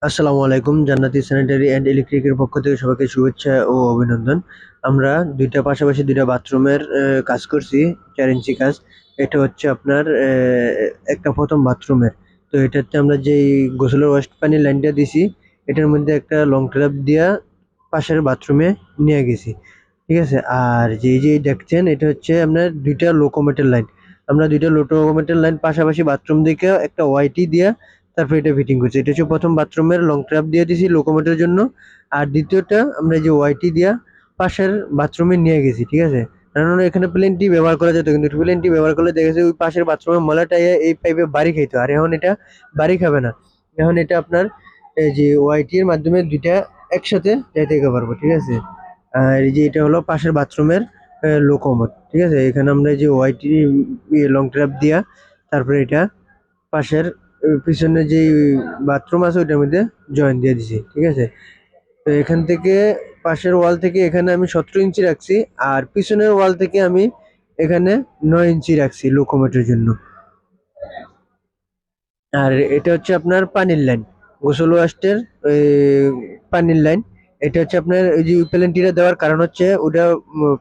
আসসালামু আলাইকুম। জান্নাতি স্যানিটারি অ্যান্ড ইলেকট্রিকের পক্ষ থেকে সবাইকে শুভেচ্ছা ও অভিনন্দন। আমরা পাশাপাশি দুইটা বাথরুমের কাজ করছি, 4 ইঞ্চি কাজ। এটা হচ্ছে আপনার একটা প্রথম বাথরুমের। তো এটাতে আমরা যেই গোসলের ওয়েস্ট পানির লাইনটা দিছি, এটার মধ্যে একটা লং ট্যাপ দিয়া পাশের বাথরুমে নিয়ে গেছি। ঠিক আছে? আর যে দেখছেন এটা হচ্ছে আপনার দুইটা লোকোমেটের লাইন। আমরা দুইটা লোকোমেটের লাইন পাশাপাশি বাথরুম দিকে একটা ওয়াইটি দিয়া তারপর এটা ফিটিং করছি। এটা হচ্ছে প্রথম বাথরুমের লং ট্র্যাপ দিয়ে দিছি লোকোমোটের জন্য। আর দ্বিতীয়টা আমরা যে ওয়াইটি দিয়া পাশের বাথরুমে নিয়ে গেছি। ঠিক আছে? কারণ এখানে প্লেনটি ব্যবহার করা যেত, কিন্তু প্লেনটি ব্যবহার করলে দেখা যায় ওই পাশের বাথরুমের ময়লাটা এই পাইপে বাড়ি খাইতো। আর এখন এটা বাড়ি খাবে না। এখন এটা আপনার এই যে ওয়াইটি এর মাধ্যমে দুইটা একসাথে যাইতে পারবো। ঠিক আছে? আর এই যে এটা হলো পাশের বাথরুমের লোকোমোট। ঠিক আছে? এখানে আমরা এই যে ওয়াইটি লং ট্র্যাপ দিয়া তারপরে এটা পাশের পিছনে যে বাথরুম আছে ওইটার মধ্যে জয়েন দিয়ে দিছি। ঠিক আছে? তো এখান থেকে পাশের ওয়াল থেকে এখানে আমি 17 ইঞ্চি রাখছি। আর পিছনের ওয়াল থেকে আমি এখানে 9 ইঞ্চি রাখছি লোকোমেটের জন্য। আর এটা হচ্ছে আপনার পানির লাইন, গোসল ওয়াস্টের ওই পানির লাইন। এটা হচ্ছে আপনার ওই যে প্যালেন্টিটা দেওয়ার কারণ হচ্ছে ওটা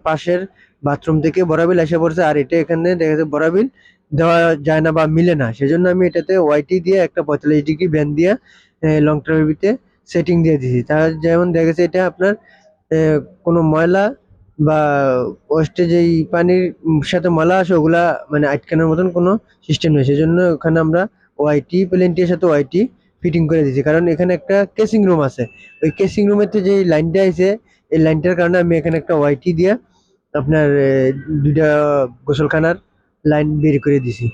পাশের বাথরুম থেকে বড়াবিল এসে পড়ছে, আর এটা এখানে দেখা যাচ্ছে বড়াবিল দেওয়া যায় না বা মিলে না। সেজন্য আমি এটাতে ওয়াইটি দিয়ে একটা 45 ডিগ্রি ব্যান্ড দিয়ে লং টার্মিতে সেটিং দিয়ে দিয়েছি। তার যেমন দেখা গেছে এটা আপনার কোনো ময়লা বা ওয়েস্টে যেই পানির সাথে ময়লা আসে ওগুলা মানে আটকানোর মতন কোনো সিস্টেম নেই। সেজন্য ওখানে আমরা ওয়াইটি প্লেনটির সাথে ওয়াইটি ফিটিং করে দিয়েছি, কারণ এখানে একটা কেসিং রুম আছে। ওই কেসিং রুমের থেকে যে লাইনটা আছে, এই লাইনটার কারণে আমি এখানে একটা ওয়াইটি দিয়ে আপনার দুইটা গোসলখানার লাইন বের করে দিছি।